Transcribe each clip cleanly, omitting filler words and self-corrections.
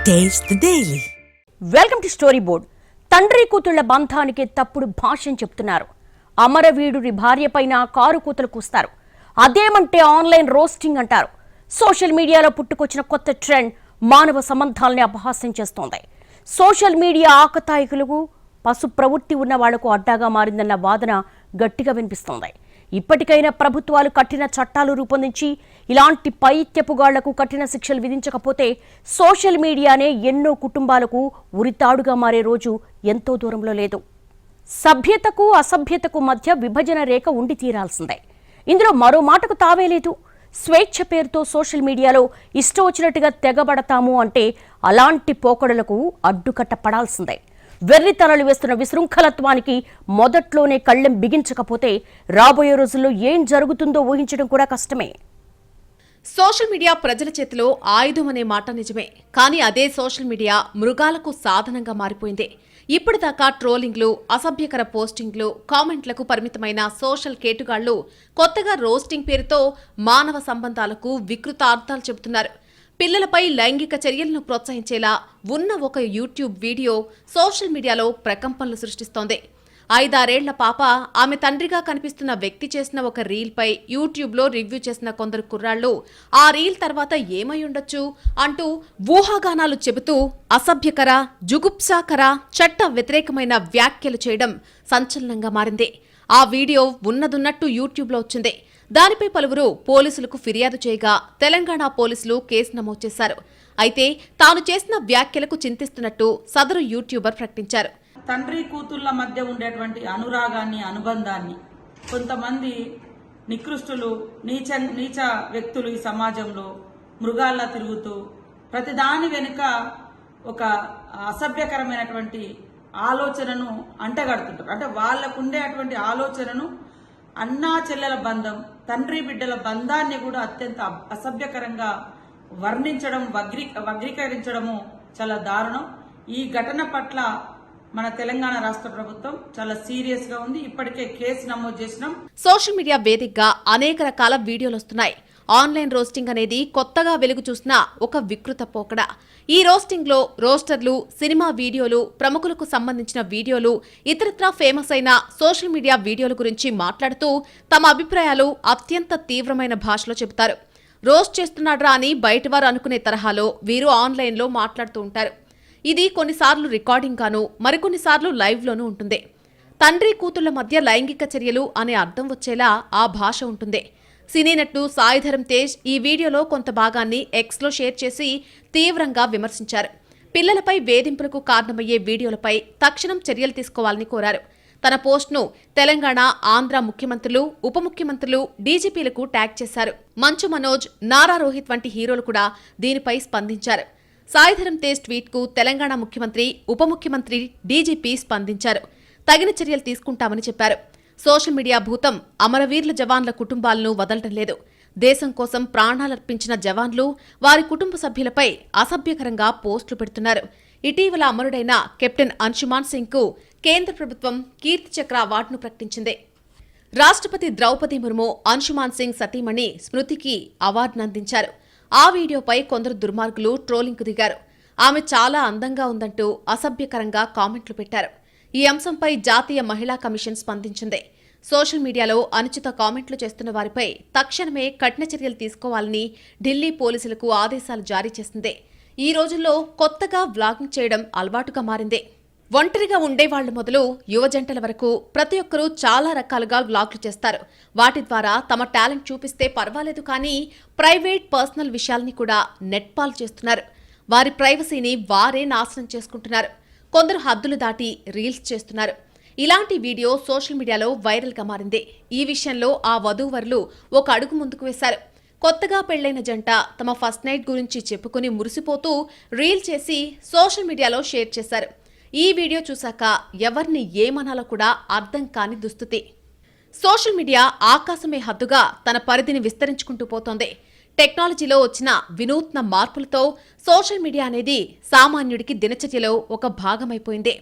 Taste the Daily. Welcome to story board. తండ్రి కూతుళ్ల బంధానికి తప్పుడు భాష్యం చెప్తున్నారు. అమరవీరుడి భార్య పైన కారు కూతలు కూస్తారు. అదేమంటే ఆన్లైన్ రోస్టింగ్ అంటారు. సోషల్ మీడియాలో పుట్టుకొచ్చిన కొత్త ట్రెండ్ మానవ సంబంధాలని అపహాస్యం చేస్తోంది. సోషల్ మీడియా ఆకతాయికులకు పశు ప్రవృత్తి ఉన్న వాళ్లకు అడ్డాగా మారిందన్న వాదన గట్టిగా వినిపిస్తోంది. ఇప్పటికైనా ప్రభుత్వాలు కఠిన చట్టాలు రూపొందించి ఇలాంటి పైత్యపుగాళ్లకు కఠిన శిక్షలు విధించకపోతే సోషల్ మీడియానే ఎన్నో కుటుంబాలకు ఉరితాడుగా మారే రోజు ఎంతో దూరంలో లేదు. సభ్యతకు అసభ్యతకు మధ్య విభజన రేఖ ఉండి తీరాల్సిందే. ఇందులో మరో మాటకు తావే లేదు. స్వేచ్ఛ పేరుతో సోషల్ మీడియాలో ఇష్టం వచ్చినట్టుగా తెగబడతాము అంటే అలాంటి పోకడలకు అడ్డుకట్ట పడాల్సిందే. వెర్రితలలు వేస్తున్న విశృంఖలత్వానికి మొదట్లోనే కళ్ళెం బిగించకపోతే రాబోయే రోజుల్లో ఏం జరుగుతుందో ఊహించడం కూడా కష్టమే. సోషల్ మీడియా ప్రజల చేతిలో ఆయుధం అనే మాట నిజమే. కానీ అదే సోషల్ మీడియా మృగాలకు సాధనంగా మారిపోయింది. ఇప్పటిదాకా ట్రోలింగ్లు, అసభ్యకర పోస్టింగ్లు, కామెంట్లకు పరిమితమైన సోషల్ కేటుగాళ్లు కొత్తగా రోస్టింగ్ పేరుతో మానవ సంబంధాలకు వికృత అర్థాలు చెబుతున్నారు. పిల్లలపై లైంగిక చర్యలను ప్రోత్సహించేలా ఉన్న ఒక యూట్యూబ్ వీడియో సోషల్ మీడియాలో ప్రకంపనలు సృష్టిస్తోంది. 5-6 ఏళ్ల పాప ఆమె తండ్రిగా కనిపిస్తున్న వ్యక్తి చేసిన ఒక రీల్పై యూట్యూబ్లో రివ్యూ చేసిన కొందరు కుర్రాళ్లు ఆ రీల్ తర్వాత ఏమై ఉండొచ్చు అంటూ ఊహాగానాలు చెబుతూ అసభ్యకర, జుగుప్సాకర, చట్ట వ్యతిరేకమైన వ్యాఖ్యలు చేయడం సంచలనంగా మారింది. ఆ వీడియో ఉన్నదున్నట్టు యూట్యూబ్లో వచ్చింది. దానిపై పలువురు పోలీసులకు ఫిర్యాదు చేయగా తెలంగాణ పోలీసులు కేసు నమోదు చేశారు. అయితే తాను చేసిన వ్యాఖ్యలకు చింతిస్తున్నట్టు సదరు యూట్యూబర్ ప్రకటించారు. తండ్రి కూతుళ్ల మధ్య ఉండేటువంటి అనురాగాన్ని, అనుబంధాన్ని కొంతమంది నికృష్టులు, నీచ వ్యక్తులు ఈ సమాజంలో మృగాల్లా తిరుగుతూ ప్రతిదాని వెనుక ఒక అసభ్యకరమైనటువంటి ఆలోచనను అంటగడుతుంటారు. అంటే వాళ్లకు ఉండేటువంటి ఆలోచనను అన్నా చెల్లెల బంధం, తండ్రి బిడ్డల బంధాన్ని కూడా అత్యంత అసభ్యకరంగా వర్ణించడం, వగ్రీకరించడము చాలా దారుణం. ఈ ఘటన పట్ల మన తెలంగాణ రాష్ట్ర ప్రభుత్వం చాలా సీరియస్ గా ఉంది. ఇప్పటికే కేసు నమోదు చేసినాం. సోషల్ మీడియా వేదికగా అనేక రకాల వీడియోలు వస్తున్నాయి. ఆన్లైన్ రోస్టింగ్ అనేది కొత్తగా వెలుగు చూసిన ఒక వికృత పోకడ. ఈ రోస్టింగ్ లో రోస్టర్లు, సినిమా వీడియోలు, ప్రముఖులకు సంబంధించిన వీడియోలు, ఇతరత్రా ఫేమస్ అయిన సోషల్ మీడియా వీడియోల గురించి మాట్లాడుతూ తమ అభిప్రాయాలు అత్యంత తీవ్రమైన భాషలో చెబుతారు. రోస్ట్ చేస్తున్నాడ్రా అని బయటవారు అనుకునే తరహాలో వీరు ఆన్లైన్లో మాట్లాడుతూ ఉంటారు. ఇది కొన్నిసార్లు రికార్డింగ్ గాను, మరికొన్నిసార్లు లైవ్ లోనూ ఉంటుంది. తండ్రి కూతుళ్ల మధ్య లైంగిక చర్యలు అనే అర్థం వచ్చేలా ఆ భాష ఉంటుంది. సినీ నటుడు సాయిధరం తేజ్ ఈ వీడియోలో కొంత భాగాన్ని ఎక్స్లో షేర్ చేసి తీవ్రంగా విమర్శించారు. పిల్లలపై వేధింపులకు కారణమయ్యే వీడియోలపై తక్షణం చర్యలు తీసుకోవాలని కోరారు. తన పోస్ట్ను తెలంగాణ, ఆంధ్ర ముఖ్యమంత్రులు, ఉప ముఖ్యమంత్రులు, డీజీపీలకు ట్యాగ్ చేశారు. మంచు మనోజ్, నారా రోహిత్ వంటి హీరోలు కూడా దీనిపై స్పందించారు. సాయిధరం తేజ్ ట్వీట్కు తెలంగాణ ముఖ్యమంత్రి, ఉప ముఖ్యమంత్రి, డీజీపీ స్పందించారు. తగిన చర్యలు తీసుకుంటామని చెప్పారు. సోషల్ మీడియా భూతం అమరవీరుల జవాన్ల కుటుంబాలను వదలటం లేదు. దేశం కోసం ప్రాణాలర్పించిన జవాన్లు, వారి కుటుంబ సభ్యులపై అసభ్యకరంగా పోస్టులు పెడుతున్నారు. ఇటీవల అమరుడైన కెప్టెన్ అంశుమాన్ సింగ్ కు కేంద్ర ప్రభుత్వం కీర్తి చక్ర అవార్డును ప్రకటించింది. రాష్ట్రపతి ద్రౌపది ముర్ము అంశుమాన్ సింగ్ సతీమణి స్మృతికి అవార్డును అందించారు. ఆ వీడియోపై కొందరు దుర్మార్గులు ట్రోలింగ్కు దిగారు. ఆమె చాలా అందంగా ఉందంటూ అసభ్యకరంగా కామెంట్లు పెట్టారు. ఈ అంశంపై జాతీయ మహిళా కమిషన్ స్పందించింది. సోషల్ మీడియాలో అనుచిత కామెంట్లు చేస్తున్న వారిపై తక్షణమే కఠిన చర్యలు తీసుకోవాలని ఢిల్లీ పోలీసులకు ఆదేశాలు జారీ చేసింది. ఈ రోజుల్లో కొత్తగా వ్లాగింగ్ చేయడం అలవాటుగా మారింది. ఒంటరిగా ఉండేవాళ్లు మొదలు యువజంటల వరకు ప్రతి ఒక్కరూ చాలా రకాలుగా వ్లాగ్లు చేస్తారు. వాటి ద్వారా తమ టాలెంట్ చూపిస్తే పర్వాలేదు, కానీ ప్రైవేట్, పర్సనల్ విషయాల్ని కూడా నెట్పాలు చేస్తున్నారు. వారి ప్రైవసీని వారే నాశనం చేసుకుంటున్నారు. కొందరు హద్దులు దాటి రీల్స్ చేస్తున్నారు. ఇలాంటి వీడియో సోషల్ మీడియాలో వైరల్గా మారింది. ఈ విషయంలో ఆ వధూవరులు ఒక అడుగు ముందుకు వేశారు. కొత్తగా పెళ్లైన జంట తమ ఫస్ట్ నైట్ గురించి చెప్పుకుని మురిసిపోతూ రీల్ చేసి సోషల్ మీడియాలో షేర్ చేశారు. ఈ వీడియో చూశాక ఎవరిని ఏమనాలో కూడా అర్థం కాని దుస్థితి. సోషల్ మీడియా ఆకాశమే హద్దుగా తన పరిధిని విస్తరించుకుంటూ పోతోంది. టెక్నాలజీలో వచ్చిన వినూత్న మార్పులతో సోషల్ మీడియా అనేది సామాన్యుడికి దినచర్యలో ఒక భాగమైపోయింది.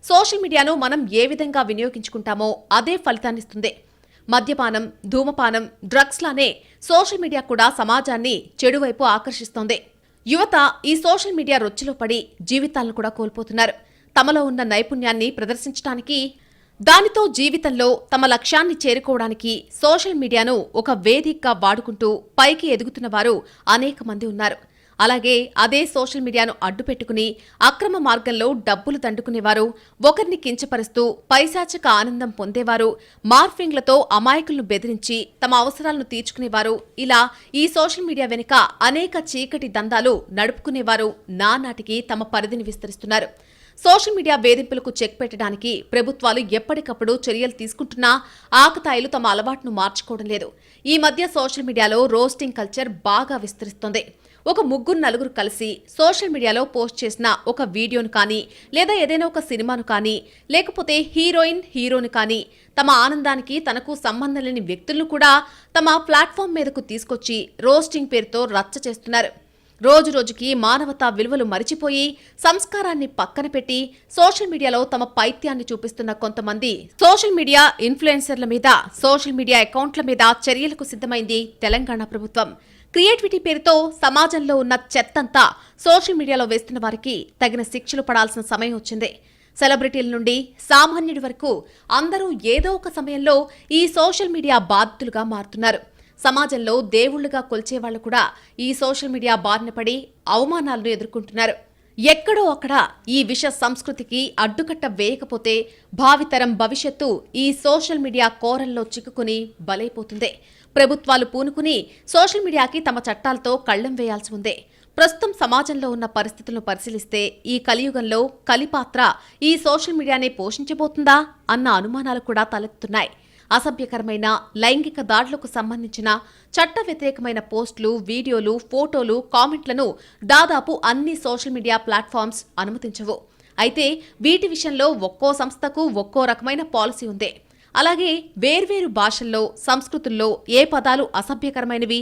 సోషల్ మీడియాను మనం ఏ విధంగా వినియోగించుకుంటామో అదే ఫలితాన్నిస్తుంది. మద్యపానం, ధూమపానం, డ్రగ్స్ లానే సోషల్ మీడియా కూడా సమాజాన్ని చెడువైపు ఆకర్షిస్తోంది. యువత ఈ సోషల్ మీడియా రొచ్చులో పడి జీవితాలను కూడా కోల్పోతున్నారు. తమలో ఉన్న నైపుణ్యాన్ని ప్రదర్శించడానికి, దానితో జీవితంలో తమ లక్ష్యాన్ని చేరుకోవడానికి సోషల్ మీడియాను ఒక వేదికగా వాడుకుంటూ పైకి ఎదుగుతున్న వారు అనేక మంది ఉన్నారు. అలాగే అదే సోషల్ మీడియాను అడ్డుపెట్టుకుని అక్రమ మార్గంలో డబ్బులు దండుకునేవారు, ఒకరిని కించపరుస్తూ పైశాచిక ఆనందం పొందేవారు, మార్ఫింగ్లతో అమాయకులను బెదిరించి తమ అవసరాలను తీర్చుకునేవారు, ఇలా ఈ సోషల్ మీడియా వెనుక అనేక చీకటి దందాలు నడుపుకునేవారు నానాటికి తమ పరిధిని విస్తరిస్తున్నారు. సోషల్ మీడియా వేధింపులకు చెక్ పెట్టడానికి ప్రభుత్వాలు ఎప్పటికప్పుడు చర్యలు తీసుకుంటున్నా ఆకతాయిలు తమ అలవాటును మార్చుకోవడం లేదు. ఈ మధ్య సోషల్ మీడియాలో రోస్టింగ్ కల్చర్ బాగా విస్తరిస్తోంది. ఒక ముగ్గురు నలుగురు కలిసి సోషల్ మీడియాలో పోస్ట్ చేసిన ఒక వీడియోను కానీ, లేదా ఏదైనా ఒక సినిమాను కానీ, లేకపోతే హీరోని కానీ, తమ ఆనందానికి తనకు సంబంధం లేని వ్యక్తులను కూడా తమ ప్లాట్ఫామ్ మీదకు తీసుకొచ్చి రోస్టింగ్ పేరుతో రచ్చ చేస్తున్నారు. రోజు రోజుకి మానవతా విలువలు మరిచిపోయి సంస్కారాన్ని పక్కన పెట్టి సోషల్ మీడియాలో తమ పైత్యాన్ని చూపిస్తున్న కొంతమంది సోషల్ మీడియా ఇన్ఫ్లుయెన్సర్ల మీద, సోషల్ మీడియా అకౌంట్ల మీద చర్యలకు సిద్ధమైంది తెలంగాణ ప్రభుత్వం. క్రియేటివిటీ పేరుతో సమాజంలో ఉన్న చెత్తంతా సోషల్ మీడియాలో వేస్తున్న వారికి తగిన శిక్షలు పడాల్సిన సమయం వచ్చింది. సెలబ్రిటీల నుండి సామాన్యుడి వరకు అందరూ ఏదో ఒక సమయంలో ఈ సోషల్ మీడియా బాధితులుగా మారుతున్నారు. సమాజంలో దేవుళ్లుగా కొల్చేవాళ్లు కూడా ఈ సోషల్ మీడియా బారిన పడి అవమానాలను ఎదుర్కొంటున్నారు. ఎక్కడో అక్కడ ఈ విష సంస్కృతికి అడ్డుకట్ట వేయకపోతే భావితరం భవిష్యత్తు ఈ సోషల్ మీడియా కోరల్లో చిక్కుకుని బలైపోతుంది. ప్రభుత్వాలు పూనుకుని సోషల్ మీడియాకి తమ చట్టాలతో కళ్లెం వేయాల్సి ఉంది. ప్రస్తుతం సమాజంలో ఉన్న పరిస్థితులను పరిశీలిస్తే ఈ కలియుగంలో కలిపాత్ర ఈ సోషల్ మీడియానే పోషించబోతుందా అన్న అనుమానాలు కూడా తలెత్తుతున్నాయి. అసభ్యకరమైన లైంగిక దాడులకు సంబంధించిన చట్ట వ్యతిరేకమైన పోస్టులు, వీడియోలు, ఫోటోలు, కామెంట్లను దాదాపు అన్ని సోషల్ మీడియా ప్లాట్ఫామ్స్ అనుమతించవు. అయితే వీటి విషయంలో ఒక్కో సంస్థకు ఒక్కో రకమైన పాలసీ ఉంది. అలాగే వేర్వేరు భాషల్లో, సంస్కృతుల్లో ఏ పదాలు అసభ్యకరమైనవి,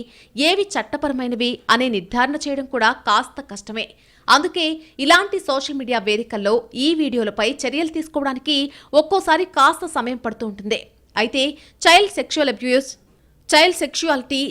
ఏవి చట్టపరమైనవి అనే నిర్ధారణ చేయడం కూడా కాస్త కష్టమే. అందుకే ఇలాంటి సోషల్ మీడియా వేదికల్లో ఈ వీడియోలపై చర్యలు తీసుకోవడానికి ఒక్కోసారి కాస్త సమయం పడుతూ ఉంటుంది. అయితే child sexual abuse, child sexuality,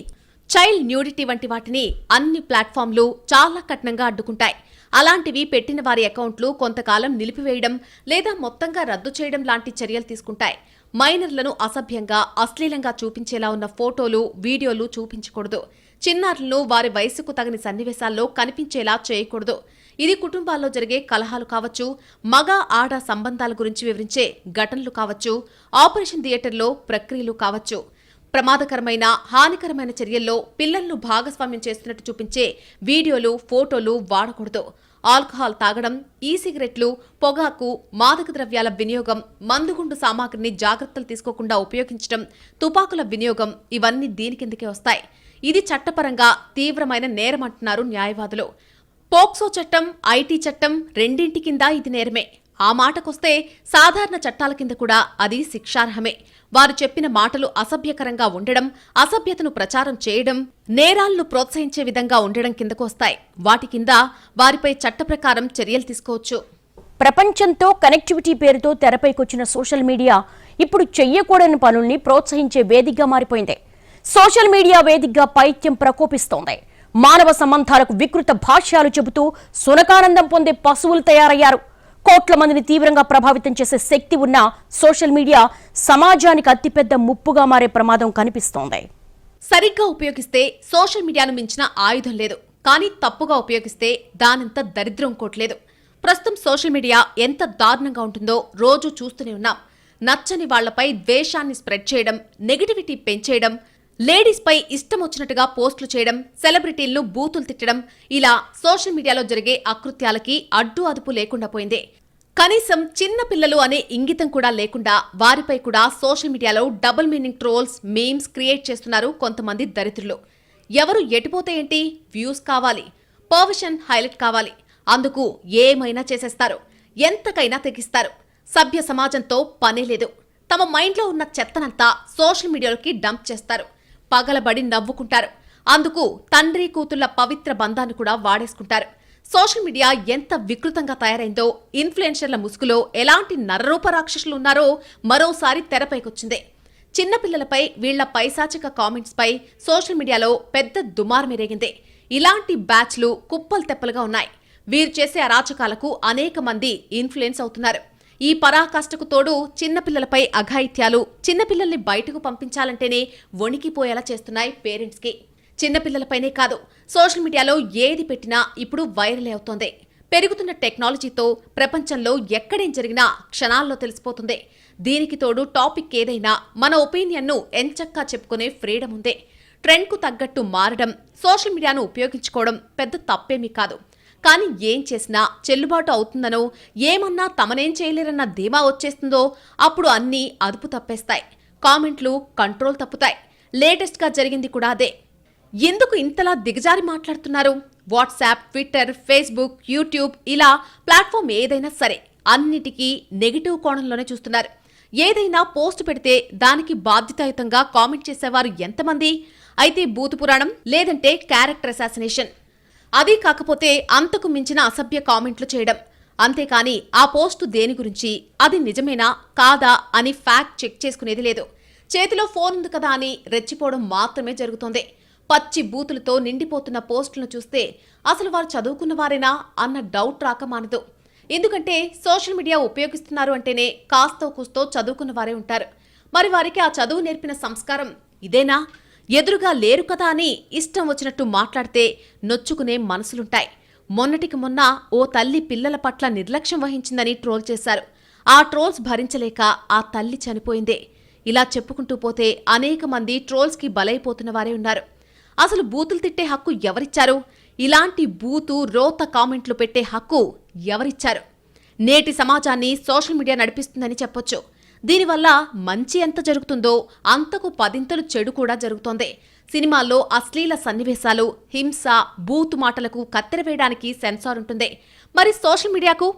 child nudity వంటి వాటిని అన్ని ప్లాట్ఫామ్లు చాలా కఠినంగా అడ్డుకుంటాయి. అలాంటివి పెట్టిన వారి అకౌంట్లు కొంతకాలం నిలిపివేయడం లేదా మొత్తంగా రద్దు చేయడం లాంటి చర్యలు తీసుకుంటాయి. మైనర్లను అసభ్యంగా, అశ్లీలంగా చూపించేలా ఉన్న ఫోటోలు, వీడియోలు చూపించకూడదు. చిన్నారులను వారి వయసుకు తగిన సన్నివేశాల్లో కనిపించేలా చేయకూడదు. ఇది కుటుంబాల్లో జరిగే కలహాలు కావచ్చు, మగ ఆడ సంబంధాల గురించి వివరించే ఘటనలు కావచ్చు, ఆపరేషన్ థియేటర్లో ప్రక్రియలు కావచ్చు. ప్రమాదకరమైన, హానికరమైన చర్యల్లో పిల్లలను భాగస్వామ్యం చేస్తున్నట్టు చూపించే వీడియోలు, ఫోటోలు వాడకూడదు. ఆల్కహాల్ తాగడం, ఈ సిగరెట్లు, పొగాకు, మాదక ద్రవ్యాల వినియోగం, మందుగుండు సామాగ్రిని జాగ్రత్తలు తీసుకోకుండా ఉపయోగించడం, తుపాకుల వినియోగం ఇవన్నీ దీని కిందకే వస్తాయి. ఇది చట్టపరంగా తీవ్రమైన నేరమంటున్నారు న్యాయవాదులు. పోక్సో చట్టం, ఐటీ చట్టం రెండింటి కింద ఇది నేరమే. ఆ మాటకొస్తే సాధారణ చట్టాల కింద కూడా అది శిక్షార్హమే. వారు చెప్పిన మాటలు అసభ్యకరంగా ఉండడం, అసభ్యతను ప్రచారం చేయడం, నేరాలను ప్రోత్సహించే విధంగా ఉండడం కిందకు వస్తాయి. వాటి కింద వారిపై చట్ట ప్రకారం చర్యలు తీసుకోవచ్చు. ప్రపంచంతో కనెక్టివిటీ పేరుతో తెరపైకొచ్చిన సోషల్ మీడియా ఇప్పుడు చెయ్యకూడని పనుల్ని ప్రోత్సహించే వేదికగా మారిపోయింది. సోషల్ మీడియా వేదికగా పైత్యం ప్రకోపిస్తోంది. మానవ సంబంధాలకు వికృత భాష్యాలు చెబుతూ సునకానందం పొందే పశువులు తయారయ్యారు. కోట్ల మందిని తీవ్రంగా ప్రభావితం చేసే శక్తి ఉన్న సోషల్ మీడియా సమాజానికి అతిపెద్ద ముప్పుగా మారే ప్రమాదం కనిపిస్తోంది. సరిగ్గా ఉపయోగిస్తే సోషల్ మీడియాను మించిన ఆయుధం లేదు. కానీ తప్పుగా ఉపయోగిస్తే దానంత దరిద్రం కోట్లేదు. ప్రస్తుతం సోషల్ మీడియా ఎంత దారుణంగా ఉంటుందో రోజు చూస్తూనే ఉన్నాం. నచ్చని వాళ్లపై ద్వేషాన్ని స్ప్రెడ్ చేయడం, నెగిటివిటీ పెంచేయడం, లేడీస్ పై ఇష్టం వచ్చినట్టుగా పోస్టులు చేయడం, సెలబ్రిటీలను బూతులు తిట్టడం, ఇలా సోషల్ మీడియాలో జరిగే అకృత్యాలకి అడ్డు అదుపు లేకుండా పోయింది. కనీసం చిన్న పిల్లలు అనే ఇంగితం కూడా లేకుండా వారిపై కూడా సోషల్ మీడియాలో double meaning trolls, memes create చేస్తున్నారు కొంతమంది దరిద్రులు. ఎవరు ఎటుపోతే ఏంటి, వ్యూస్ కావాలి, పర్వర్షన్ హైలైట్ కావాలి, అందుకు ఏమైనా చేసేస్తారు, ఎంతకైనా తెగిస్తారు. సభ్య సమాజంతో పనే లేదు. తమ మైండ్లో ఉన్న చెత్తనంతా సోషల్ మీడియాలోకి డంప్ చేస్తారు. పగలబడి నవ్వుకుంటారు. అందుకు తండ్రి కూతుళ్ల పవిత్ర బంధాన్ని కూడా వాడేసుకుంటారు. సోషల్ మీడియా ఎంత వికృతంగా తయారైందో, ఇన్ఫ్లుయెన్సర్ల ముసుగులో ఎలాంటి నరరూప రాక్షసులు ఉన్నారో మరోసారి తెరపైకొచ్చింది. చిన్నపిల్లలపై వీళ్ల పైశాచిక కామెంట్స్ పై సోషల్ మీడియాలో పెద్ద దుమారం ఎరేగింది. ఇలాంటి బ్యాచ్లు కుప్పలు తెప్పలుగా ఉన్నాయి. వీరు చేసే అరాచకాలకు అనేక మంది ఇన్ఫ్లుయెన్స్ అవుతున్నారు. ఈ పరాకాష్ఠకు తోడు చిన్నపిల్లలపై అఘాయిత్యాలు, చిన్నపిల్లల్ని బయటకు పంపించాలంటేనే వణికిపోయేలా చేస్తున్నాయి పేరెంట్స్కి. చిన్నపిల్లలపైనే కాదు, సోషల్ మీడియాలో ఏది పెట్టినా ఇప్పుడు వైరల్ అవుతోంది. పెరుగుతున్న టెక్నాలజీతో ప్రపంచంలో ఎక్కడేం జరిగినా క్షణాల్లో తెలిసిపోతుంది. దీనికి తోడు టాపిక్ ఏదైనా మన ఒపీనియన్ను ఎంచక్కా చెప్పుకునే ఫ్రీడమ్ ఉంది. ట్రెండ్కు తగ్గట్టు మారడం, సోషల్ మీడియాను ఉపయోగించుకోవడం పెద్ద తప్పేమీ కాదు. కానీ ఏం చేసినా చెల్లుబాటు అవుతుందనో, ఏమన్నా తమనేం చేయలేరన్న ధీమా వచ్చేస్తుందో అప్పుడు అన్నీ అదుపు తప్పేస్తాయి. కామెంట్లు కంట్రోల్ తప్పుతాయి. లేటెస్ట్గా జరిగింది కూడా అదే. ఎందుకు ఇంతలా దిగజారి మాట్లాడుతున్నారు? వాట్సాప్, ట్విట్టర్, ఫేస్బుక్, యూట్యూబ్ ఇలా ప్లాట్ఫామ్ ఏదైనా సరే అన్నిటికీ నెగిటివ్ కోణంలోనే చూస్తున్నారు. ఏదైనా పోస్ట్ పెడితే దానికి బాధ్యతాయుతంగా కామెంట్ చేసేవారు ఎంతమంది? అయితే బూతు పురాణం, లేదంటే క్యారెక్టర్ అసాసినేషన్. అది కాకపోతే అంతకు మించిన అసభ్య కామెంట్లు చేయడం. అంతేకాని ఆ పోస్టు దేని గురించి, అది నిజమేనా కాదా అని ఫ్యాక్ట్ చెక్ చేసుకునేది లేదు. చేతిలో ఫోన్ ఉంది కదా అని రెచ్చిపోవడం మాత్రమే జరుగుతోంది. పచ్చి బూతులతో నిండిపోతున్న పోస్టులను చూస్తే అసలు వారు చదువుకున్నవారేనా అన్న డౌట్ రాక మానదు. ఎందుకంటే సోషల్ మీడియా ఉపయోగిస్తున్నారు అంటేనే కాస్తో కూస్తో చదువుకున్నవారే ఉంటారు. మరి వారికి ఆ చదువు నేర్పిన సంస్కారం ఇదేనా? ఎదురుగా లేరు కదా అని ఇష్టం వచ్చినట్టు మాట్లాడితే నొచ్చుకునే మనసులుంటాయి. మొన్నటికి మొన్న ఓ తల్లి పిల్లల పట్ల నిర్లక్ష్యం వహించిందని ట్రోల్ చేశారు. ఆ ట్రోల్స్ భరించలేక ఆ తల్లి చనిపోయిందే. ఇలా చెప్పుకుంటూ పోతే అనేక మంది ట్రోల్స్కి బలైపోతున్న వారే ఉన్నారు. అసలు బూతులు తిట్టే హక్కు ఎవరిచ్చారు? ఇలాంటి బూతు రోత కామెంట్లు పెట్టే హక్కు ఎవరిచ్చారు? నేటి సమాజాన్ని సోషల్ మీడియా నడిపిస్తుందని చెప్పొచ్చు. దీనివల్ల మంచి ఎంత జరుగుతుందో అంతకు పదింతలు చెడు కూడా జరుగుతోంది. సినిమాల్లో అశ్లీల సన్నివేశాలు, హింస, బూతు మాటలకు కత్తెర వేయడానికి సెన్సార్ ఉంటుంది. మరి సోషల్ మీడియాకు?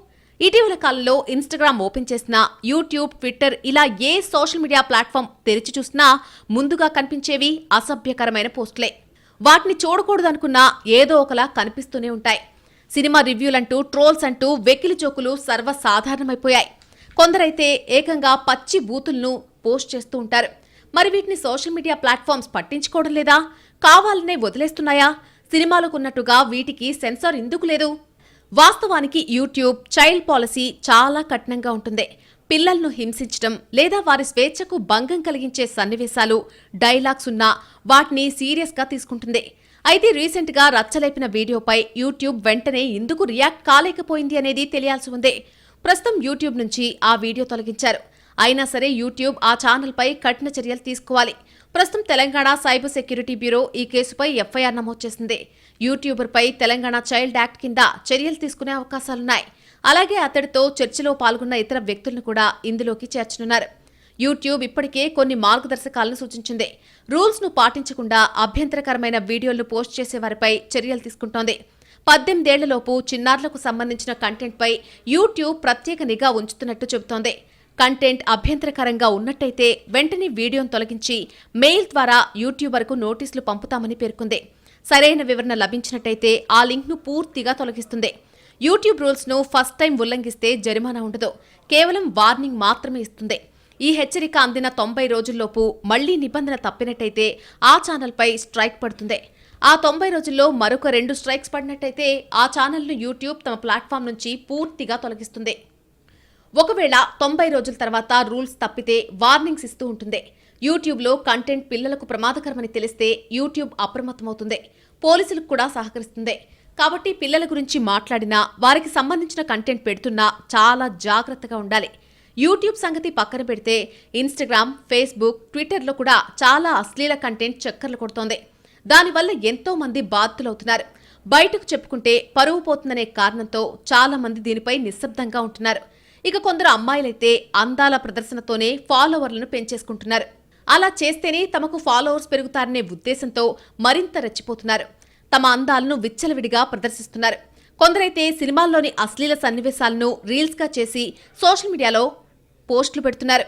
ఇటీవల కాలంలో ఇన్స్టాగ్రామ్ ఓపెన్ చేసినా, యూట్యూబ్, ట్విట్టర్ ఇలా ఏ సోషల్ మీడియా ప్లాట్ఫామ్ తెరిచి చూసినా ముందుగా కనిపించేవి అసభ్యకరమైన పోస్టులే. వాటిని చూడకూడదనుకున్నా ఏదో ఒకలా కనిపిస్తూనే ఉంటాయి. సినిమా రివ్యూలంటూ, ట్రోల్స్ అంటూ వెకిలి జోకులు సర్వసాధారణమైపోయాయి. కొందరైతే ఏకంగా పచ్చి బూతులను పోస్ట్ చేస్తూ ఉంటారు. మరి వీటిని సోషల్ మీడియా ప్లాట్ఫామ్స్ పట్టించుకోవడం లేదా? కావాలనే వదిలేస్తున్నాయా? సినిమాలకున్నట్టుగా వీటికి సెన్సార్ ఎందుకు లేదు? వాస్తవానికి యూట్యూబ్ చైల్డ్ పాలసీ చాలా కఠినంగా ఉంటుంది. పిల్లలను హింసించడం లేదా వారి స్వేచ్ఛకు భంగం కలిగించే సన్నివేశాలు, డైలాగ్స్ ఉన్నా వాటిని సీరియస్గా తీసుకుంటుంది. అయితే రీసెంట్గా రచ్చలేపిన వీడియోపై యూట్యూబ్ వెంటనే ఎందుకు రియాక్ట్ కాలేకపోయింది అనేది తెలియాల్సి ఉంది. ప్రస్తుతం యూట్యూబ్ నుంచి ఆ వీడియో తొలగించారు. అయినా సరే యూట్యూబ్ ఆ ఛానల్పై కఠిన చర్యలు తీసుకోవాలి. ప్రస్తుతం తెలంగాణ సైబర్ సెక్యూరిటీ బ్యూరో ఈ కేసుపై ఎఫ్ఐఆర్ నమోదు చేసింది. యూట్యూబర్పై తెలంగాణ చైల్డ్ యాక్ట్ కింద చర్యలు తీసుకునే అవకాశాలున్నాయి. అలాగే అతడితో చర్చలో పాల్గొన్న ఇతర వ్యక్తులను కూడా ఇందులోకి చేర్చనున్నారు. యూట్యూబ్ ఇప్పటికే కొన్ని మార్గదర్శకాలను సూచించింది. రూల్స్ ను పాటించకుండా అభ్యంతరకరమైన వీడియోలను పోస్ట్ చేసే వారిపై చర్యలు తీసుకుంటోంది. 18 ఏళ్లలోపు చిన్నారులకు సంబంధించిన కంటెంట్పై యూట్యూబ్ ప్రత్యేక నిఘా ఉంచుతున్నట్టు చెబుతోంది. కంటెంట్ అభ్యంతరకరంగా ఉన్నట్టయితే వెంటనే వీడియోను తొలగించి మెయిల్ ద్వారా యూట్యూబర్కు నోటీసులు పంపుతామని పేర్కొంది. సరైన వివరణ లభించినట్టయితే ఆ లింక్ను పూర్తిగా తొలగిస్తుంది. యూట్యూబ్ రూల్స్ను ఫస్ట్ టైం ఉల్లంఘిస్తే జరిమానా ఉండదు, కేవలం వార్నింగ్ మాత్రమే ఇస్తుంది. ఈ హెచ్చరిక అందిన 90 రోజుల్లోపు మళ్లీ నిబంధన తప్పినట్టయితే ఆ ఛానల్పై స్ట్రైక్ పడుతుంది. ఆ 90 రోజుల్లో మరొక 2 స్ట్రైక్స్ పడినట్టయితే ఆ ఛానల్ను యూట్యూబ్ తమ ప్లాట్ఫామ్ నుంచి పూర్తిగా తొలగిస్తుంది. ఒకవేళ 90 రోజుల తర్వాత రూల్స్ తప్పితే వార్నింగ్స్ ఇస్తూ ఉంటుంది. యూట్యూబ్లో కంటెంట్ పిల్లలకు ప్రమాదకరమని తెలిస్తే యూట్యూబ్ అప్రమత్తమవుతుంది, పోలీసులకు కూడా సహకరిస్తుంది. కాబట్టి పిల్లల గురించి మాట్లాడినా, వారికి సంబంధించిన కంటెంట్ పెడుతున్నా చాలా జాగ్రత్తగా ఉండాలి. యూట్యూబ్ సంగతి పక్కన పెడితే ఇన్స్టాగ్రామ్, ఫేస్బుక్, ట్విట్టర్లో కూడా చాలా అశ్లీల కంటెంట్ చక్కర్లు కొడుతోంది. దానివల్ల ఎంతో మంది బాధితులవుతున్నారు. బయటకు చెప్పుకుంటే పరువు పోతుందనే కారణంతో చాలా మంది దీనిపై నిశ్శబ్దంగా ఉంటున్నారు. ఇక కొందరు అమ్మాయిలైతే అందాల ప్రదర్శనతోనే ఫాలోవర్లను పెంచేసుకుంటున్నారు. అలా చేస్తేనే తమకు ఫాలోవర్స్ పెరుగుతారనే ఉద్దేశంతో మరింత రెచ్చిపోతున్నారు. తమ అందాలను విచ్చలవిడిగా ప్రదర్శిస్తున్నారు. కొందరైతే సినిమాల్లోని అశ్లీల సన్నివేశాలను రీల్స్గా చేసి సోషల్ మీడియాలో పోస్టులు పెడుతున్నారు.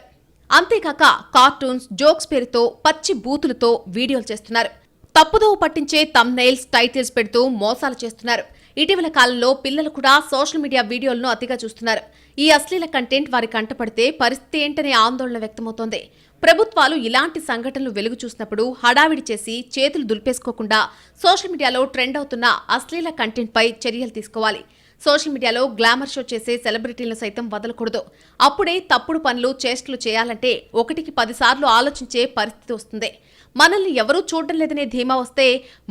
అంతేకాక కార్టూన్స్, జోక్స్ పేరుతో పచ్చి బూతులతో వీడియోలు చేస్తున్నారు. తప్పుదోవ పట్టించే థంబ్నెయిల్స్, టైటిల్స్ పెడుతూ మోసాలు చేస్తున్నారు. ఇటీవల కాలంలో పిల్లలు కూడా సోషల్ మీడియా వీడియోలను అతిగా చూస్తున్నారు. ఈ అశ్లీల కంటెంట్ వారి కంటపడితే పరిస్థితి ఏంటనే ఆందోళన వ్యక్తమవుతోంది. ప్రభుత్వాలు ఇలాంటి సంఘటనలు వెలుగు చూసినప్పుడు హడావిడి చేసి చేతులు దులిపేసుకోకుండా సోషల్ మీడియాలో ట్రెండ్ అవుతున్న అశ్లీల కంటెంట్పై చర్యలు తీసుకోవాలి. సోషల్ మీడియాలో గ్లామర్ షో చేసే సెలబ్రిటీలను సైతం వదలకూడదు. అప్పుడే తప్పుడు పనులు చేష్టలు చేయాలంటే 1కి 10 సార్లు ఆలోచించే పరిస్థితి వస్తుంది. మనల్ని ఎవరూ చూడడం లేదనే ధీమా వస్తే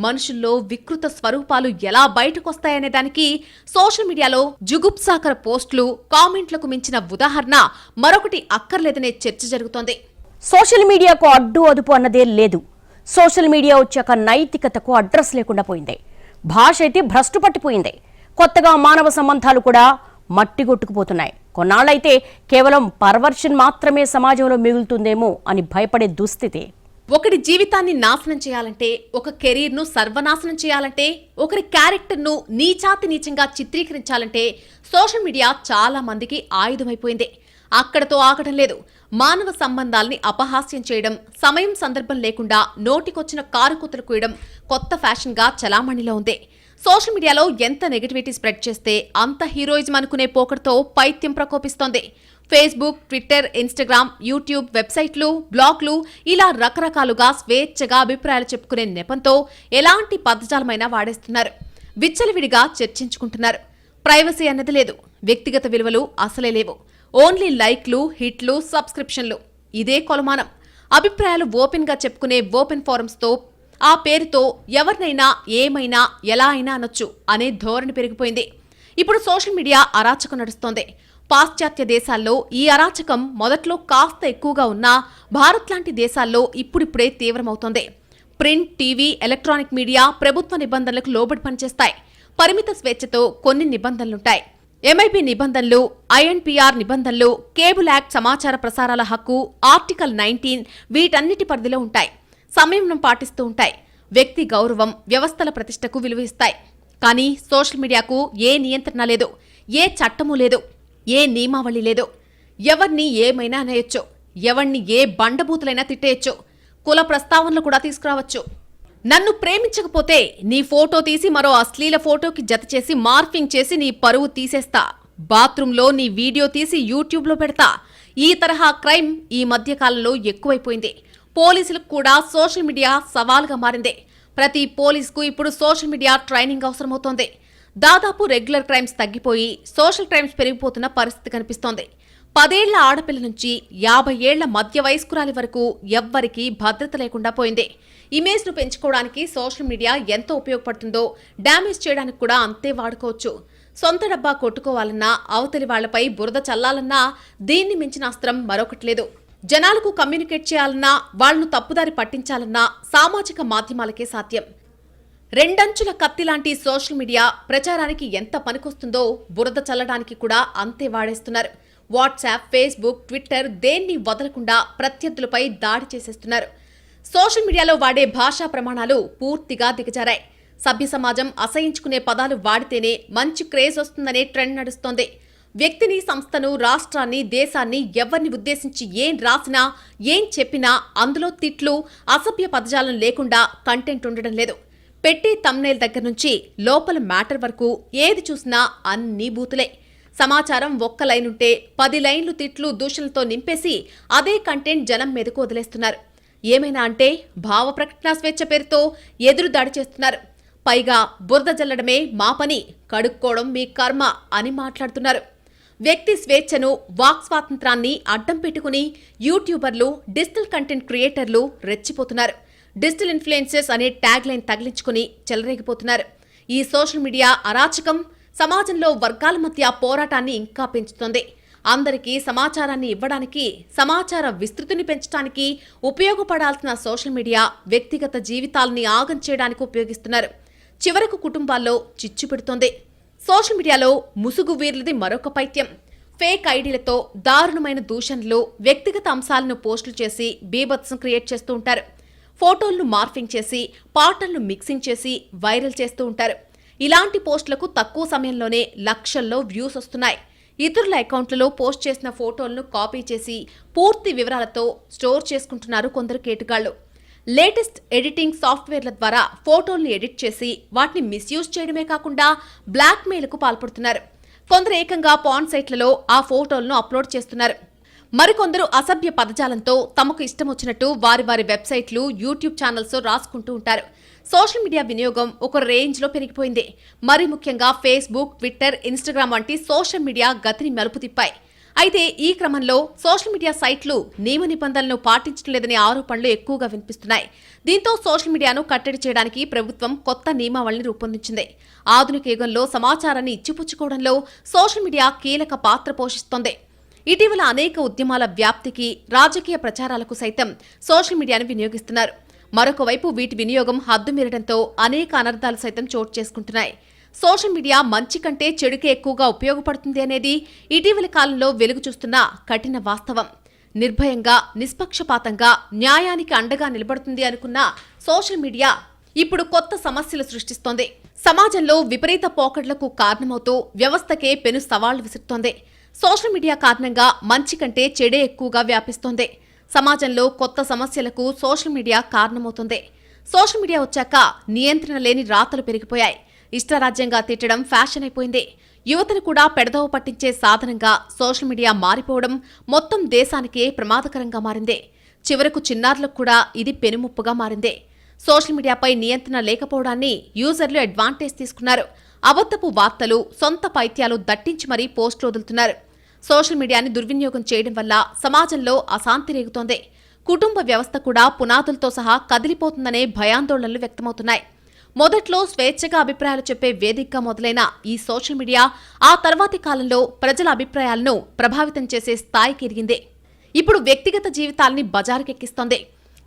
మనుషుల్లో వికృత స్వరూపాలు ఎలా బయటకొస్తాయనే దానికి సోషల్ మీడియాలో జుగుప్సాకర పోస్టులు, కామెంట్లకు మించిన ఉదాహరణ మరొకటి అక్కర్లేదనే చర్చ జరుగుతోంది. సోషల్ మీడియాకు అడ్డు అదుపు అన్నదే లేదు. సోషల్ మీడియా వచ్చాక నైతికతకు అడ్రస్ లేకుండా పోయింది. భాష అయితే భ్రష్టు పట్టిపోయింది. కొత్తగా మానవ సంబంధాలు కూడా మట్టిగొట్టుకుపోతున్నాయి. కొన్నాళ్ళైతే కేవలం పర్వర్షన్ మాత్రమే సమాజంలో మిగులుతుందేమో అని భయపడే దుస్థితి. ఒకరి జీవితాన్ని నాశనం చేయాలంటే, ఒక కెరీర్ను సర్వనాశనం చేయాలంటే, ఒకరి క్యారెక్టర్ను నీచాతి నీచంగా చిత్రీకరించాలంటే సోషల్ మీడియా చాలా మందికి ఆయుధమైపోయింది. అక్కడతో ఆగడం లేదు. మానవ సంబంధాల్ని అపహాస్యం చేయడం, సమయం సందర్భం లేకుండా నోటికొచ్చిన కారుకూతలు కూయడం కొత్త ఫ్యాషన్గా చలామణిలో ఉంది. సోషల్ మీడియాలో ఎంత నెగటివిటీ స్ప్రెడ్ చేస్తే అంత హీరోయిజం అనుకునే పోకడతో పైత్యం ప్రకోపిస్తోంది. ఫేస్బుక్, ట్విట్టర్, ఇన్స్టాగ్రామ్, యూట్యూబ్, వెబ్సైట్లు, బ్లాగ్లు ఇలా రకరకాలుగా స్వేచ్ఛగా అభిప్రాయాలు చెప్పుకునే నెపంతో ఎలాంటి పదజాలమైనా వాడేస్తున్నారు. విచ్చలవిడిగా చర్చించుకుంటున్నారు. ప్రైవసీ అన్నది లేదు. వ్యక్తిగత విలువలు అసలే లేవు. ఓన్లీ లైక్లు, హిట్లు, సబ్స్క్రిప్షన్లు. ఇదే కొలమానం. అభిప్రాయాలు ఓపెన్గా చెప్పుకునే ఓపెన్ ఫోరమ్స్తో ఆ పేరుతో ఎవరినైనా ఏమైనా ఎలా అయినా అనొచ్చు అనే ధోరణి పెరిగిపోయింది. ఇప్పుడు సోషల్ మీడియా అరాచకం నడుస్తోంది. పాశ్చాత్య దేశాల్లో ఈ అరాచకం మొదట్లో కాస్త ఎక్కువగా ఉన్నా భారత్ లాంటి దేశాల్లో ఇప్పుడిప్పుడే తీవ్రమవుతోంది. ప్రింట్, టీవీ, ఎలక్ట్రానిక్ మీడియా ప్రభుత్వ నిబంధనలకు లోబడి పనిచేస్తాయి. పరిమిత స్వేచ్ఛతో కొన్ని నిబంధనలుంటాయి. ఎంఐబి నిబంధనలు, ఐఎన్పిఆర్ నిబంధనలు, కేబుల్ యాక్ట్ సమాచార ప్రసారాల హక్కు, ఆర్టికల్ 19 వీటన్నిటి పరిధిలో ఉంటాయి. సమయం పాటిస్తూ ఉంటాయి. వ్యక్తి గౌరవం, వ్యవస్థల ప్రతిష్టకు విలువ ఇస్తాయి. కానీ సోషల్ మీడియాకు ఏ నియంత్రణ లేదు, ఏ చట్టమూ లేదు, ఏ నియమావళి లేదు. ఎవరిని ఏమైనా అనేయొచ్చు, ఎవరిని ఏ బండబూతులైనా తిట్టేయచ్చు, కుల ప్రస్తావనలు కూడా తీసుకురావచ్చు. నన్ను ప్రేమించకపోతే నీ ఫోటో తీసి మరో అశ్లీల ఫోటోకి జత చేసి మార్ఫింగ్ చేసి నీ పరువు తీసేస్తా, బాత్రూంలో నీ వీడియో తీసి యూట్యూబ్లో పెడతా. ఈ తరహా క్రైమ్ ఈ మధ్యకాలంలో ఎక్కువైపోయింది. పోలీసులకు కూడా సోషల్ మీడియా సవాల్గా మారింది. ప్రతి పోలీసుకు ఇప్పుడు సోషల్ మీడియా ట్రైనింగ్ అవసరమవుతోంది. దాదాపు రెగ్యులర్ క్రైమ్స్ తగ్గిపోయి సోషల్ క్రైమ్స్ పెరిగిపోతున్న పరిస్థితి కనిపిస్తోంది. 10 ఏళ్ల ఆడపిల్ల నుంచి 50 ఏళ్ల మధ్య వయస్కురాలి వరకు ఎవ్వరికీ భద్రత లేకుండా పోయింది. ఇమేజ్ను పెంచుకోవడానికి సోషల్ మీడియా ఎంత ఉపయోగపడుతుందో డ్యామేజ్ చేయడానికి కూడా అంతే వాడుకోవచ్చు. సొంత డబ్బా కొట్టుకోవాలన్నా, అవతలి వాళ్లపై బురద చల్లాలన్నా దీన్ని మించిన అస్త్రం మరొకటి లేదు. జనాలకు కమ్యూనికేట్ చేయాలన్నా, వాళ్లను తప్పుదారి పట్టించాలన్నా సామాజిక మాధ్యమాలకే సాధ్యం. రెండంచుల కత్తి లాంటి సోషల్ మీడియా ప్రచారానికి ఎంత పనికొస్తుందో బురద చల్లడానికి కూడా అంతే వాడేస్తున్నారు. వాట్సాప్, ఫేస్బుక్, ట్విట్టర్ దేన్ని వదలకుండా ప్రత్యర్థులపై దాడి చేసేస్తున్నారు. సోషల్ మీడియాలో వాడే భాషా ప్రమాణాలు పూర్తిగా దిగజారాయి. సభ్య సమాజం అసహించుకునే పదాలు వాడితేనే మంచి క్రేజ్ వస్తుందనే ట్రెండ్ నడుస్తోంది. వ్యక్తిని, సంస్థను, రాష్ట్రాన్ని, దేశాన్ని ఎవరిని ఉద్దేశించి ఏం రాసినా, ఏం చెప్పినా అందులో తిట్లు, అసభ్య పదజాలం లేకుండా కంటెంట్ ఉండడం లేదు. పెట్టే థంబ్నెయిల్ దగ్గర నుంచి లోపల మ్యాటర్ వరకు ఏది చూసినా అన్నీ బూతులే. సమాచారం ఒక్క లైనుంటే 10 లైన్లు తిట్లు, దూషణలతో నింపేసి అదే కంటెంట్ జనం మీదకు వదిలేస్తున్నారు. ఏమైనా అంటే భావ ప్రకటన స్వేచ్ఛ పేరుతో ఎదురు దాడి చేస్తున్నారు. పైగా బురద జల్లడమే మా పని, కడుక్కోవడం మీ కర్మ అని మాట్లాడుతున్నారు. వ్యక్తి స్వేచ్ఛను, వాక్ స్వాతంత్రాన్ని అడ్డం పెట్టుకుని యూట్యూబర్లు, డిజిటల్ కంటెంట్ క్రియేటర్లు రెచ్చిపోతున్నారు. డిజిటల్ ఇన్ఫ్లుయెన్సర్స్ అనే ట్యాగ్ లైన్ తగిలించుకుని చెలరేగిపోతున్నారు. ఈ సోషల్ మీడియా అరాచకం సమాజంలో వర్గాల మధ్య పోరాటాన్ని ఇంకా పెంచుతోంది. అందరికీ సమాచారాన్ని ఇవ్వడానికి, సమాచార విస్తృతిని పెంచడానికి ఉపయోగపడాల్సిన సోషల్ మీడియా వ్యక్తిగత జీవితాల్ని ఆగం చేయడానికి ఉపయోగిస్తున్నారు. చివరకు కుటుంబాల్లో చిచ్చు పెడుతోంది. సోషల్ మీడియాలో ముసుగు వీర్లది మరొక పైత్యం. ఫేక్ ఐడీలతో దారుణమైన దూషణలు, వ్యక్తిగత అంశాలను పోస్టులు చేసి బీభత్సం క్రియేట్ చేస్తూ ఉంటారు. ఫోటోలను మార్ఫింగ్ చేసి, పాటలను మిక్సింగ్ చేసి వైరల్ చేస్తూ ఉంటారు. ఇలాంటి పోస్టులకు తక్కువ సమయంలోనే లక్షల్లో వ్యూస్ వస్తున్నాయి. ఇతరుల అకౌంట్లలో పోస్ట్ చేసిన ఫోటోలను కాపీ చేసి పూర్తి వివరాలతో స్టోర్ చేసుకుంటున్నారు కొందరు కేటుగాళ్లు. లేటెస్ట్ ఎడిటింగ్ సాఫ్ట్వేర్ల ద్వారా ఫోటోల్ని ఎడిట్ చేసి వాటిని మిస్యూజ్ చేయడమే కాకుండా బ్లాక్మెయిల్కు పాల్పడుతున్నారు. కొందరు ఏకంగా పాన్ సైట్లలో ఆ ఫోటోలను అప్లోడ్ చేస్తున్నారు. మరికొందరు అసభ్య పదజాలంతో తమకు ఇష్టం వచ్చినట్టు వారి వెబ్సైట్లు, యూట్యూబ్ ఛానల్స్ రాసుకుంటూ ఉంటారు. సోషల్ మీడియా వినియోగం ఒక రేంజ్లో పెరిగిపోయింది. మరి ముఖ్యంగా ఫేస్బుక్, ట్విట్టర్, ఇన్స్టాగ్రామ్ వంటి సోషల్ మీడియా గతిని మలుపు తిప్పాయి. అయితే ఈ క్రమంలో సోషల్ మీడియా సైట్లు నియమ నిబంధనలను పాటించడం లేదనే ఆరోపణలు ఎక్కువగా వినిపిస్తున్నాయి. దీంతో సోషల్ మీడియాను కట్టడి చేయడానికి ప్రభుత్వం కొత్త నియమావళిని రూపొందించింది. ఆధునిక యుగంలో సమాచారాన్ని ఇచ్చిపుచ్చుకోవడంలో సోషల్ మీడియా కీలక పాత్ర పోషిస్తోంది. ఇటీవల అనేక ఉద్యమాల వ్యాప్తికి, రాజకీయ ప్రచారాలకు సైతం సోషల్ మీడియాను వినియోగిస్తున్నారు. మరొక వైపు వీటి వినియోగం హద్దుమీరడంతో అనేక అనర్థాలు సైతం చోటు చేసుకుంటున్నాయి. సోషల్ మీడియా మంచి కంటే చెడుకే ఎక్కువగా ఉపయోగపడుతుంది అనేది ఇటీవలి కాలంలో వెలుగు చూస్తున్న కఠిన వాస్తవం. నిర్భయంగా, నిష్పక్షపాతంగా, న్యాయానికి అండగా నిలబడుతుంది అనుకున్న సోషల్ మీడియా ఇప్పుడు కొత్త సమస్యలు సృష్టిస్తోంది. సమాజంలో విపరీత పోకడలకు కారణమవుతూ వ్యవస్థకే పెను సవాళ్లు విసురుతోంది. సోషల్ మీడియా కారణంగా మంచి కంటే చెడే ఎక్కువగా వ్యాపిస్తోంది. సమాజంలో కొత్త సమస్యలకు సోషల్ మీడియా కారణమవుతుంది. సోషల్ మీడియా వచ్చాక నియంత్రణ లేని రాతలు పెరిగిపోయాయి. ఇష్టరాజ్యంగా తిట్టడం ఫ్యాషన్ అయిపోయింది. యువతను కూడా పెడదవ పట్టించే సాధనంగా సోషల్ మీడియా మారిపోవడం మొత్తం దేశానికే ప్రమాదకరంగా మారింది. చివరకు చిన్నారులకు కూడా ఇది పెనుముప్పుగా మారింది. సోషల్ మీడియాపై నియంత్రణ లేకపోవడాన్ని యూజర్లు అడ్వాంటేజ్ తీసుకున్నారు. అబద్ధపు వార్తలు, సొంత పైత్యాలు దట్టించి మరీ పోస్టులు వదులుతున్నారు. సోషల్ మీడియాని దుర్వినియోగం చేయడం వల్ల సమాజంలో అశాంతి రేగుతోంది. కుటుంబ వ్యవస్థ కూడా పునాదులతో సహా కదిలిపోతుందనే భయాందోళనలు వ్యక్తమవుతున్నాయి. మొదట్లో స్వేచ్ఛగా అభిప్రాయాలు చెప్పే వేదికగా మొదలైన ఈ సోషల్ మీడియా ఆ తర్వాతి కాలంలో ప్రజల అభిప్రాయాలను ప్రభావితం చేసే స్థాయికి ఎదిగింది. ఇప్పుడు వ్యక్తిగత జీవితాల్ని బజారుకెక్కిస్తోంది.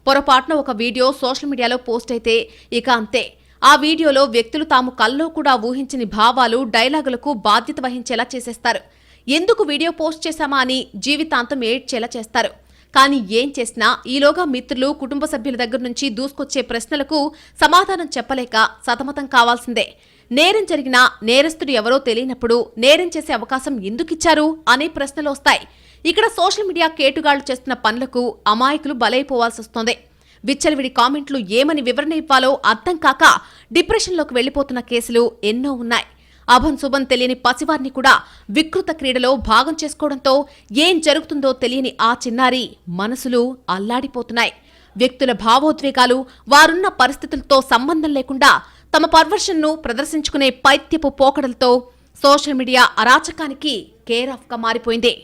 పొరపాటున ఒక వీడియో సోషల్ మీడియాలో పోస్ట్ అయితే ఇక అంతే. ఆ వీడియోలో వ్యక్తులు తాము కల్లో కూడా ఊహించని భావాలు, డైలాగులకు బాధ్యత వహించేలా చేసేస్తారు. ఎందుకు వీడియో పోస్ట్ చేశామా అని జీవితాంతం ఏడ్చేలా చేస్తారు. కానీ ఏం చేసినా ఈలోగా మిత్రులు, కుటుంబ సభ్యుల దగ్గర నుంచి దూసుకొచ్చే ప్రశ్నలకు సమాధానం చెప్పలేక సతమతం కావాల్సిందే. నేరం జరిగినా నేరస్తుడు ఎవరో తెలియనప్పుడు నేరం చేసే అవకాశం ఎందుకిచ్చారు అనే ప్రశ్నలు వస్తాయి. ఇక్కడ సోషల్ మీడియా కేటుగాళ్లు చేస్తున్న పనులకు అమాయకులు బలైపోవాల్సి వస్తోంది. విచ్చలవిడి కామెంట్లు ఏమని వివరణ ఇవ్వాలో అర్థం కాక డిప్రెషన్లోకి వెళ్లిపోతున్న కేసులు ఎన్నో ఉన్నాయి. అభం శుభం తెలియని పసివారిని కూడా వికృత క్రీడలో భాగం చేసుకోవడంతో ఏం జరుగుతుందో తెలియని ఆ చిన్నారి మనసులు అల్లాడిపోతున్నాయి. వ్యక్తుల భావోద్వేగాలు, వారున్న పరిస్థితులతో సంబంధం లేకుండా తమ పర్వర్షన్ను ప్రదర్శించుకునే పైత్యపు పోకడలతో సోషల్ మీడియా అరాచకానికి కేర్ ఆఫ్గా మారిపోయింది.